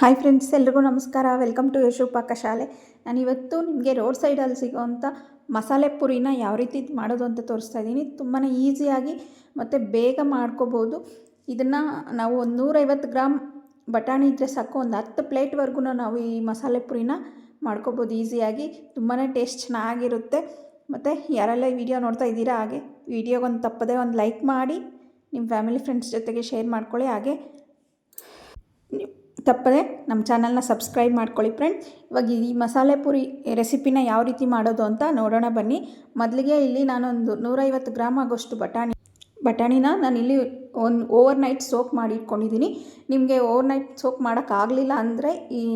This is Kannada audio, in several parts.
ಹಾಯ್ ಫ್ರೆಂಡ್ಸ್, ಎಲ್ರಿಗೂ ನಮಸ್ಕಾರ. Welcome to Yashu Pakashale. ನಾನಿವತ್ತು ನಿಮಗೆ ರೋಡ್ ಸೈಡಲ್ಲಿ ಸಿಗೋವಂಥ ಮಸಾಲೆ ಪುರಿನ ಯಾವ ರೀತಿ ಮಾಡೋದು ಅಂತ ತೋರಿಸ್ತಾ ಇದ್ದೀನಿ. ತುಂಬಾ ಈಸಿಯಾಗಿ ಮತ್ತು ಬೇಗ ಮಾಡ್ಕೋಬೋದು. ಇದನ್ನು ನಾವು ಒಂದು 150 ಗ್ರಾಮ್ ಬಟಾಣಿ ಇದ್ದರೆ ಸಾಕು, ಒಂದು 10 ಪ್ಲೇಟ್ವರೆಗೂ ನಾವು ಈ ಮಸಾಲೆ ಪುರಿನ ಮಾಡ್ಕೋಬೋದು ಈಸಿಯಾಗಿ. ತುಂಬಾ ಟೇಸ್ಟ್ ಚೆನ್ನಾಗಿರುತ್ತೆ. ಮತ್ತು ಯಾರೆಲ್ಲ ಈ ವಿಡಿಯೋ ನೋಡ್ತಾ ಇದ್ದೀರಾ, ಹಾಗೆ ವಿಡಿಯೋಗೊಂದು ತಪ್ಪದೆ ಒಂದು ಲೈಕ್ ಮಾಡಿ ನಿಮ್ಮ ಫ್ಯಾಮಿಲಿ ಫ್ರೆಂಡ್ಸ್ ಜೊತೆಗೆ ಶೇರ್ ಮಾಡ್ಕೊಳ್ಳಿ. ಹಾಗೆ ತಪ್ಪದೆ ನಮ್ಮ ಚಾನಲ್ನ ಸಬ್ಸ್ಕ್ರೈಬ್ ಮಾಡ್ಕೊಳ್ಳಿ ಫ್ರೆಂಡ್. ಇವಾಗ ಈ ಮಸಾಲೆ ಪುರಿ ರೆಸಿಪಿನ ಯಾವ ರೀತಿ ಮಾಡೋದು ಅಂತ ನೋಡೋಣ ಬನ್ನಿ. ಮೊದಲಿಗೆ ಇಲ್ಲಿ ನಾನೊಂದು 150 ಗ್ರಾಮ್ ಆಗೋಷ್ಟು ಬಟಾಣಿನ ನಾನಿಲ್ಲಿ ಓವರ್ ನೈಟ್ ಸೋಕ್ ಮಾಡಿ ಇಟ್ಕೊಂಡಿದ್ದೀನಿ. ನಿಮಗೆ ಓವರ್ ನೈಟ್ ಸೋಕ್ ಮಾಡೋಕ್ಕಾಗಲಿಲ್ಲ ಅಂದರೆ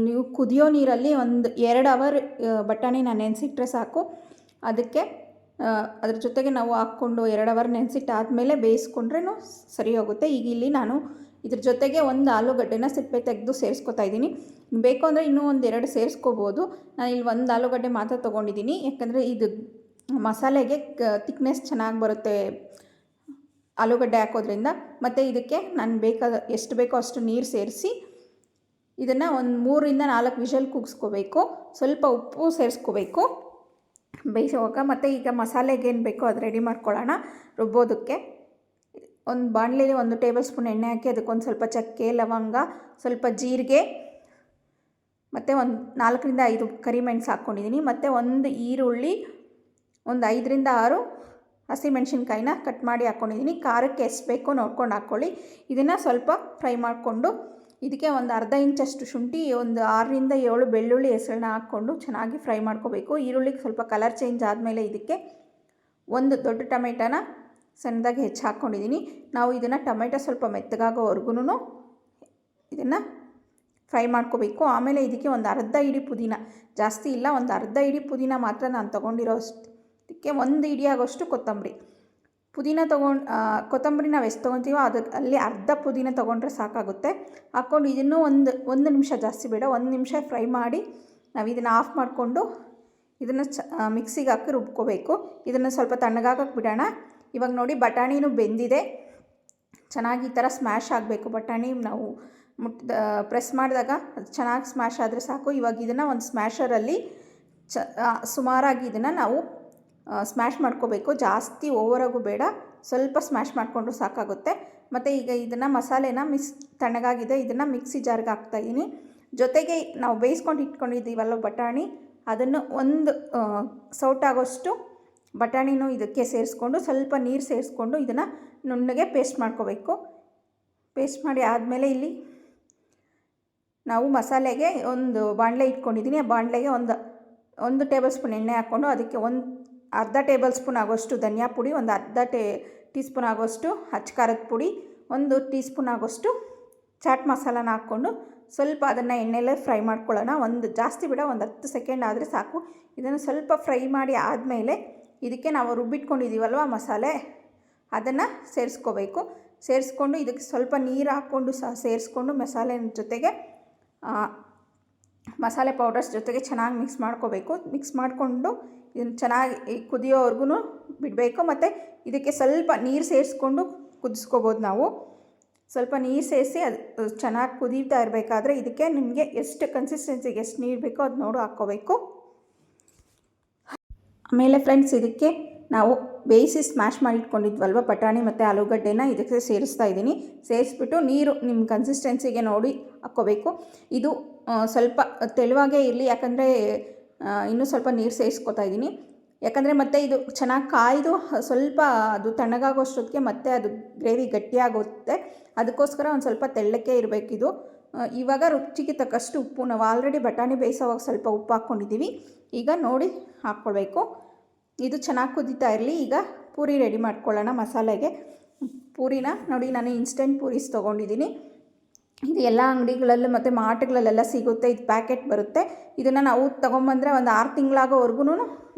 ನೀವು ಕುದಿಯೋ ನೀರಲ್ಲಿ ಒಂದು 2 ಅವರ್ ಬಟಾಣಿನ ನೆನೆಸಿಟ್ರೆ ಸಾಕು. ಅದಕ್ಕೆ ಅದ್ರ ಜೊತೆಗೆ ನಾವು ಹಾಕ್ಕೊಂಡು 2 ಅವರ್ ನೆನೆಸಿಟ್ಟಾದಮೇಲೆ ಬೇಯಿಸ್ಕೊಂಡ್ರೂ ಸರಿ ಹೋಗುತ್ತೆ. ಈಗ ಇಲ್ಲಿ ನಾನು ಇದ್ರ ಜೊತೆಗೆ ಒಂದು ಆಲೂಗಡ್ಡೆನ ಸಿಪ್ಪೆ ತೆಗೆದು ಸೇರಿಸ್ಕೊತಾ ಇದ್ದೀನಿ. ಬೇಕು ಅಂದರೆ ಇನ್ನೂ 1-2 ಸೇರಿಸ್ಕೋಬೋದು. ನಾನು ಇಲ್ಲಿ ಒಂದು ಆಲೂಗಡ್ಡೆ ಮಾತ್ರ ತೊಗೊಂಡಿದ್ದೀನಿ, ಯಾಕಂದರೆ ಇದು ಮಸಾಲೆಗೆ ತಿಕ್ನೆಸ್ ಚೆನ್ನಾಗಿ ಬರುತ್ತೆ ಆಲೂಗಡ್ಡೆ ಹಾಕೋದ್ರಿಂದ. ಮತ್ತು ಇದಕ್ಕೆ ನಾನು ಎಷ್ಟು ಬೇಕೋ ಅಷ್ಟು ನೀರು ಸೇರಿಸಿ ಇದನ್ನು ಒಂದು 3-4 ವಿಷಲ್ ಕೂಗಿಸ್ಕೋಬೇಕು. ಸ್ವಲ್ಪ ಉಪ್ಪು ಸೇರಿಸ್ಕೋಬೇಕು ಬೇಯಿಸುವಾಗ. ಮತ್ತು ಈಗ ಮಸಾಲೆಗೆ ಏನು ಬೇಕೋ ಅದು ರೆಡಿ ಮಾಡ್ಕೊಳ್ಳೋಣ. ರುಬ್ಬೋದಕ್ಕೆ ಒಂದು ಬಾಣಲೆಯಲ್ಲಿ 1 ಟೇಬಲ್ ಸ್ಪೂನ್ ಎಣ್ಣೆ ಹಾಕಿ ಅದಕ್ಕೊಂದು ಸ್ವಲ್ಪ ಚಕ್ಕೆ, ಲವಂಗ, ಸ್ವಲ್ಪ ಜೀರಿಗೆ ಮತ್ತು ಒಂದು 4-5 ಕರಿಮೆಣಸು ಹಾಕ್ಕೊಂಡಿದ್ದೀನಿ. ಮತ್ತು ಒಂದು ಈರುಳ್ಳಿ, ಒಂದು 5-6 ಹಸಿಮೆಣ್ಸಿನ್ಕಾಯಿನ ಕಟ್ ಮಾಡಿ ಹಾಕ್ಕೊಂಡಿದ್ದೀನಿ. ಖಾರಕ್ಕೆ ಎಷ್ಟು ಬೇಕೋ ನೋಡ್ಕೊಂಡು ಹಾಕ್ಕೊಳ್ಳಿ. ಇದನ್ನು ಸ್ವಲ್ಪ ಫ್ರೈ ಮಾಡಿಕೊಂಡು ಇದಕ್ಕೆ ಒಂದು ಅರ್ಧ ಇಂಚಷ್ಟು ಶುಂಠಿ, ಒಂದು 6-7 ಬೆಳ್ಳುಳ್ಳಿ ಹೆಸರನ್ನ ಹಾಕ್ಕೊಂಡು ಚೆನ್ನಾಗಿ ಫ್ರೈ ಮಾಡ್ಕೋಬೇಕು. ಈರುಳ್ಳಿಗೆ ಸ್ವಲ್ಪ ಕಲರ್ ಚೇಂಜ್ ಆದಮೇಲೆ ಇದಕ್ಕೆ ಒಂದು ದೊಡ್ಡ ಟೊಮೆಟೊನ ಸಣ್ಣದಾಗಿ ಹೆಚ್ಚು ಹಾಕ್ಕೊಂಡಿದ್ದೀನಿ. ನಾವು ಇದನ್ನು ಟೊಮೆಟೊ ಸ್ವಲ್ಪ ಮೆತ್ತಗಾಗೋವರೆಗೂ ಇದನ್ನು ಫ್ರೈ ಮಾಡ್ಕೋಬೇಕು. ಆಮೇಲೆ ಇದಕ್ಕೆ ಒಂದು ಅರ್ಧ ಇಡಿ ಪುದೀನ, ಜಾಸ್ತಿ ಇಲ್ಲ, ಒಂದು ಅರ್ಧ ಇಡಿ ಪುದೀನ ಮಾತ್ರ ನಾನು ತೊಗೊಂಡಿರೋಷ್ಟಕ್ಕೆ 1 ಇಡಿ ಆಗೋಷ್ಟು ಕೊತ್ತಂಬರಿ. ಕೊತ್ತಂಬರಿ ನಾವು ಎಷ್ಟು ತೊಗೊತೀವೋ ಅಲ್ಲಿ ಅರ್ಧ ಪುದೀನ ತೊಗೊಂಡ್ರೆ ಸಾಕಾಗುತ್ತೆ. ಹಾಕ್ಕೊಂಡು ಇದನ್ನು ಒಂದು ನಿಮಿಷ, ಜಾಸ್ತಿ ಬೇಡ, 1 ನಿಮಿಷ ಫ್ರೈ ಮಾಡಿ ನಾವು ಇದನ್ನು ಆಫ್ ಮಾಡಿಕೊಂಡು ಇದನ್ನು ಮಿಕ್ಸಿಗೆ ಹಾಕಿ ರುಬ್ಕೋಬೇಕು. ಇದನ್ನು ಸ್ವಲ್ಪ ತಣ್ಣಗಾಗಕ್ಕೆ ಬಿಡೋಣ. ಇವಾಗ ನೋಡಿ ಬಟಾಣಿನೂ ಬೆಂದಿದೆ. ಚೆನ್ನಾಗಿ ಈ ಥರ ಸ್ಮ್ಯಾಶ್ ಆಗಬೇಕು ಬಟಾಣಿ. ನಾವು ಪ್ರೆಸ್ ಮಾಡಿದಾಗ ಅದು ಚೆನ್ನಾಗಿ ಸ್ಮ್ಯಾಶ್ ಆದರೆ ಸಾಕು. ಇವಾಗ ಇದನ್ನು ಒಂದು ಸ್ಮ್ಯಾಶರಲ್ಲಿ ಸುಮಾರಾಗಿ ಇದನ್ನು ನಾವು ಸ್ಮ್ಯಾಶ್ ಮಾಡ್ಕೋಬೇಕು. ಜಾಸ್ತಿ ಓವರಾಗೂ ಬೇಡ, ಸ್ವಲ್ಪ ಸ್ಮ್ಯಾಶ್ ಮಾಡಿಕೊಂಡ್ರು ಸಾಕಾಗುತ್ತೆ. ಮತ್ತು ಈಗ ಇದನ್ನು ಮಸಾಲೆನ ತಣ್ಣಗಾಗಿದೆ, ಇದನ್ನು ಮಿಕ್ಸಿ ಜಾರ್ಗೆ ಹಾಕ್ತಾಯಿದ್ದೀನಿ. ಜೊತೆಗೆ ನಾವು ಬೇಯಿಸ್ಕೊಂಡು ಇಟ್ಕೊಂಡಿದ್ದೀವಲ್ಲ ಬಟಾಣಿ, ಅದನ್ನು ಒಂದು ಸೌಟಾಗೋಷ್ಟು ಬಟಾಣಿನೂ ಇದಕ್ಕೆ ಸೇರಿಸ್ಕೊಂಡು ಸ್ವಲ್ಪ ನೀರು ಸೇರಿಸ್ಕೊಂಡು ಇದನ್ನು ನುಣ್ಣಗೆ ಪೇಸ್ಟ್ ಮಾಡ್ಕೋಬೇಕು. ಪೇಸ್ಟ್ ಮಾಡಿ ಆದಮೇಲೆ ಇಲ್ಲಿ ನಾವು ಮಸಾಲೆಗೆ ಒಂದು ಬಾಣಲೆ ಇಟ್ಕೊಂಡಿದ್ದೀನಿ. ಆ ಬಾಣಲೆಗೆ ಒಂದು ಟೇಬಲ್ ಸ್ಪೂನ್ ಎಣ್ಣೆ ಹಾಕ್ಕೊಂಡು ಅದಕ್ಕೆ ಅರ್ಧ ಟೇಬಲ್ ಸ್ಪೂನ್ ಆಗೋಷ್ಟು ಧನಿಯಾ ಪುಡಿ, ಒಂದು ಅರ್ಧ ಟೀ ಸ್ಪೂನ್ ಆಗೋಷ್ಟು ಅಚ್ಚ ಖಾರದ ಪುಡಿ, 1 ಟೀ ಸ್ಪೂನ್ ಆಗೋಷ್ಟು ಚಾಟ್ ಮಸಾಲಾನ ಹಾಕ್ಕೊಂಡು ಸ್ವಲ್ಪ ಅದನ್ನು ಎಣ್ಣೆಲ್ಲೇ ಫ್ರೈ ಮಾಡ್ಕೊಳ್ಳೋಣ. ಜಾಸ್ತಿ ಬೇಡ, ಒಂದು 10 ಸೆಕೆಂಡ್ ಆದರೆ ಸಾಕು. ಇದನ್ನು ಸ್ವಲ್ಪ ಫ್ರೈ ಮಾಡಿ ಆದಮೇಲೆ ಇದಕ್ಕೆ ನಾವು ರುಬ್ಬಿಟ್ಕೊಂಡಿದ್ದೀವಲ್ವ ಮಸಾಲೆ, ಅದನ್ನು ಸೇರಿಸ್ಕೋಬೇಕು. ಸೇರಿಸ್ಕೊಂಡು ಇದಕ್ಕೆ ಸ್ವಲ್ಪ ನೀರು ಹಾಕ್ಕೊಂಡು ಸೇರಿಸ್ಕೊಂಡು ಮಸಾಲೆ ಜೊತೆಗೆ ಮಸಾಲೆ ಪೌಡರ್ಸ್ ಜೊತೆಗೆ ಚೆನ್ನಾಗಿ ಮಿಕ್ಸ್ ಮಾಡ್ಕೋಬೇಕು. ಮಿಕ್ಸ್ ಮಾಡಿಕೊಂಡು ಇದನ್ನು ಚೆನ್ನಾಗಿ ಕುದಿಯೋವರೆಗೂ ಬಿಡಬೇಕು. ಮತ್ತು ಇದಕ್ಕೆ ಸ್ವಲ್ಪ ನೀರು ಸೇರಿಸ್ಕೊಂಡು ಕುದಿಸ್ಕೋಬೋದು. ನಾವು ಸ್ವಲ್ಪ ನೀರು ಸೇರಿಸಿ ಅದು ಚೆನ್ನಾಗಿ ಕುದೀತಾ ಇರಬೇಕಾದ್ರೆ ಇದಕ್ಕೆ ನಿಮಗೆ ಎಷ್ಟು ಕನ್ಸಿಸ್ಟೆನ್ಸಿಗೆ ಎಷ್ಟು ನೀರು ಬೇಕೋ ಅದು ನೋಡಿ ಹಾಕ್ಕೋಬೇಕು. ಆಮೇಲೆ ಫ್ರೆಂಡ್ಸ್, ಇದಕ್ಕೆ ನಾವು ಬೇಯಿಸಿ ಸ್ಮ್ಯಾಶ್ ಮಾಡಿ ಇಟ್ಕೊಂಡಿದ್ವಲ್ವ ಬಟಾಣಿ ಮತ್ತು ಆಲೂಗಡ್ಡೆನ ಇದಕ್ಕೆ ಸೇರಿಸ್ತಾ ಇದ್ದೀನಿ. ಸೇರಿಸ್ಬಿಟ್ಟು ನೀರು ನಿಮ್ಮ ಕನ್ಸಿಸ್ಟೆನ್ಸಿಗೆ ನೋಡಿ ಹಾಕ್ಕೋಬೇಕು. ಇದು ಸ್ವಲ್ಪ ತೆಳುವಾಗೇ ಇರಲಿ, ಯಾಕಂದರೆ ಇನ್ನೂ ಸ್ವಲ್ಪ ನೀರು ಸೇರಿಸ್ಕೊತಾ ಇದ್ದೀನಿ. ಯಾಕಂದರೆ ಮತ್ತೆ ಇದು ಚೆನ್ನಾಗಿ ಕಾಯ್ದು ಸ್ವಲ್ಪ ಅದು ತಣ್ಣಗಾಗೋಷ್ಟೊತ್ತಿಗೆ ಮತ್ತೆ ಅದು ಗ್ರೇವಿ ಗಟ್ಟಿಯಾಗುತ್ತೆ. ಅದಕ್ಕೋಸ್ಕರ ಒಂದು ಸ್ವಲ್ಪ ತೆಳ್ಳಕ್ಕೆ ಇರಬೇಕಿದು. ಇವಾಗ ರುಚಿಗೆ ತಕ್ಕಷ್ಟು ಉಪ್ಪು, ನಾವು ಆಲ್ರೆಡಿ ಬಟಾಣಿ ಬೇಯಿಸೋವಾಗ ಸ್ವಲ್ಪ ಉಪ್ಪು ಹಾಕ್ಕೊಂಡಿದ್ದೀವಿ, ಈಗ ನೋಡಿ ಹಾಕ್ಕೊಳ್ಬೇಕು. ಇದು ಚೆನ್ನಾಗಿ ಕುದೀತಾ ಇರಲಿ. ಈಗ ಪೂರಿ ರೆಡಿ ಮಾಡ್ಕೊಳ್ಳೋಣ. ಮಸಾಲೆಗೆ ಪೂರಿನ ನೋಡಿ, ನಾನು ಇನ್ಸ್ಟೆಂಟ್ ಪೂರೀಸ್ ತೊಗೊಂಡಿದ್ದೀನಿ. ಇದು ಎಲ್ಲ ಅಂಗಡಿಗಳಲ್ಲೂ ಮತ್ತು ಮಾರ್ಟ್ಗಳಲ್ಲೆಲ್ಲ ಸಿಗುತ್ತೆ. ಇದು ಪ್ಯಾಕೆಟ್ ಬರುತ್ತೆ. ಇದನ್ನು ನಾವು ತೊಗೊಂಬಂದರೆ ಒಂದು 6 ತಿಂಗಳಾಗೋವರೆಗೂ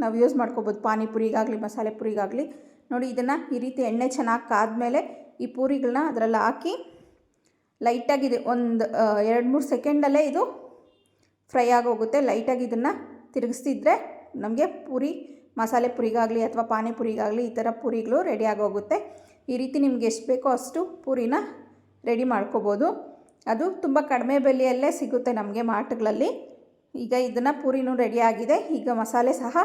ನಾವು ಯೂಸ್ ಮಾಡ್ಕೋಬೋದು. ಪಾನಿಪುರಿಗಾಗಲಿ ಮಸಾಲೆ ಪೂರಿಗಾಗಲಿ. ನೋಡಿ, ಇದನ್ನು ಈ ರೀತಿ ಎಣ್ಣೆ ಚೆನ್ನಾಗಿ ಕಾದ್ಮೇಲೆ ಈ ಪೂರಿಗಳನ್ನ ಅದರಲ್ಲಿ ಹಾಕಿ ಲೈಟಾಗಿದೆ ಒಂದು 2-3 ಸೆಕೆಂಡಲ್ಲೇ ಇದು ಫ್ರೈ ಆಗೋಗುತ್ತೆ. ಲೈಟಾಗಿ ಇದನ್ನು ತಿರುಗಿಸ್ತಿದ್ರೆ ನಮಗೆ ಮಸಾಲೆ ಪೂರಿಗಾಗಲಿ ಅಥವಾ ಪಾನಿಪುರಿಗಾಗಲಿ ಈ ಥರ ಪೂರಿಗಳು ರೆಡಿ ಆಗೋಗುತ್ತೆ. ಈ ರೀತಿ ನಿಮ್ಗೆ ಎಷ್ಟು ಬೇಕೋ ಅಷ್ಟು ಪೂರಿನ ರೆಡಿ ಮಾಡ್ಕೋಬೋದು. ಅದು ತುಂಬ ಕಡಿಮೆ ಬೆಲೆಯಲ್ಲೇ ಸಿಗುತ್ತೆ ನಮಗೆ ಮಾರ್ಟ್ಗಳಲ್ಲಿ. ಈಗ ಇದನ್ನು ಪೂರಿನೂ ರೆಡಿಯಾಗಿದೆ. ಈಗ ಮಸಾಲೆ ಸಹ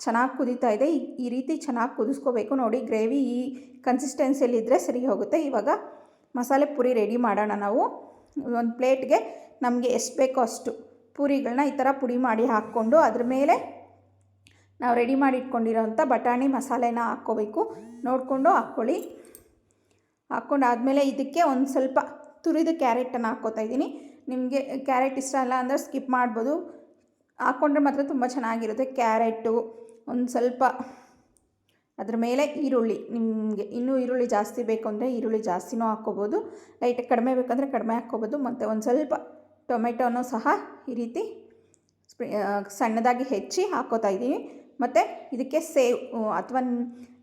ಚೆನ್ನಾಗಿ ಕುದೀತಾ ಇದೆ. ಈ ರೀತಿ ಚೆನ್ನಾಗಿ ಕುದಿಸ್ಕೋಬೇಕು. ನೋಡಿ, ಗ್ರೇವಿ ಈ ಕನ್ಸಿಸ್ಟೆನ್ಸಿಯಲ್ಲಿದ್ದರೆ ಸರಿ ಹೋಗುತ್ತೆ. ಇವಾಗ ಮಸಾಲೆ ಪೂರಿ ರೆಡಿ ಮಾಡೋಣ ನಾವು. ಒಂದು ಪ್ಲೇಟ್ಗೆ ನಮಗೆ ಎಷ್ಟು ಬೇಕೋ ಅಷ್ಟು ಪೂರಿಗಳನ್ನ ಈ ಥರ ಪುಡಿ ಮಾಡಿ ಹಾಕ್ಕೊಂಡು ಅದ್ರ ಮೇಲೆ ನಾವು ರೆಡಿ ಮಾಡಿ ಇಟ್ಕೊಂಡಿರೋಂಥ ಬಟಾಣಿ ಮಸಾಲೆನ ಹಾಕ್ಕೋಬೇಕು. ನೋಡಿಕೊಂಡು ಹಾಕ್ಕೊಳ್ಳಿ. ಹಾಕ್ಕೊಂಡಾದಮೇಲೆ ಇದಕ್ಕೆ ಒಂದು ಸ್ವಲ್ಪ ತುರಿದ ಕ್ಯಾರೆಟನ್ನು ಹಾಕ್ಕೋತಾ ಇದ್ದೀನಿ. ನಿಮಗೆ ಕ್ಯಾರೆಟ್ ಇಷ್ಟ ಇಲ್ಲ ಅಂದರೆ ಸ್ಕಿಪ್ ಮಾಡ್ಬೋದು. ಹಾಕ್ಕೊಂಡ್ರೆ ಮಾತ್ರ ತುಂಬ ಚೆನ್ನಾಗಿರುತ್ತೆ. ಕ್ಯಾರೆಟು, ಒಂದು ಸ್ವಲ್ಪ ಅದ್ರ ಮೇಲೆ ಈರುಳ್ಳಿ, ನಿಮಗೆ ಇನ್ನೂ ಈರುಳ್ಳಿ ಜಾಸ್ತಿ ಬೇಕು ಅಂದರೆ ಈರುಳ್ಳಿ ಜಾಸ್ತಿನೂ ಹಾಕ್ಕೋಬೋದು. ಲೈಟಾಗಿ ಕಡಿಮೆ ಬೇಕಂದರೆ ಕಡಿಮೆ ಹಾಕ್ಕೋಬೋದು. ಮತ್ತು ಒಂದು ಸ್ವಲ್ಪ ಟೊಮೆಟೊನೂ ಸಹ ಈ ರೀತಿ ಸಣ್ಣದಾಗಿ ಹೆಚ್ಚಿ ಹಾಕ್ಕೋತಾ ಇದ್ದೀನಿ. ಮತ್ತು ಇದಕ್ಕೆ ಸೇವ್ ಅಥವಾ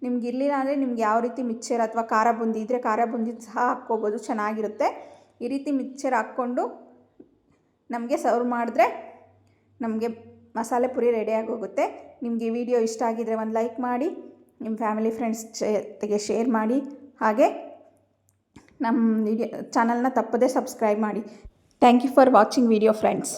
ನಿಮ್ಗೆ ಇರಲಿಲ್ಲ ಅಂದರೆ ನಿಮ್ಗೆ ಯಾವ ರೀತಿ ಮಿಕ್ಚರ್ ಅಥವಾ ಖಾರ ಬುಂದಿ ಇದ್ದರೆ ಖಾರ ಬುಂದಿ ಸಹ ಹಾಕ್ಕೋಬೋದು, ಚೆನ್ನಾಗಿರುತ್ತೆ. ಈ ರೀತಿ ಮಿಕ್ಚರ್ ಹಾಕ್ಕೊಂಡು ನಮಗೆ ಸರ್ವ್ ಮಾಡಿದ್ರೆ ನಮಗೆ ಮಸಾಲೆ ಪುರಿ ರೆಡಿಯಾಗಿ ಹೋಗುತ್ತೆ. ನಿಮಗೆ ಈ ವಿಡಿಯೋ ಇಷ್ಟ ಆಗಿದರೆ ಒಂದು ಲೈಕ್ ಮಾಡಿ, ನಿಮ್ಮ ಫ್ಯಾಮಿಲಿ ಫ್ರೆಂಡ್ಸ್ ಜೊತೆಗೆ ಶೇರ್ ಮಾಡಿ. ಹಾಗೆ ನಮ್ಮ ಚಾನಲ್ನ ತಪ್ಪದೇ ಸಬ್ಸ್ಕ್ರೈಬ್ ಮಾಡಿ. Thank you for watching video friends.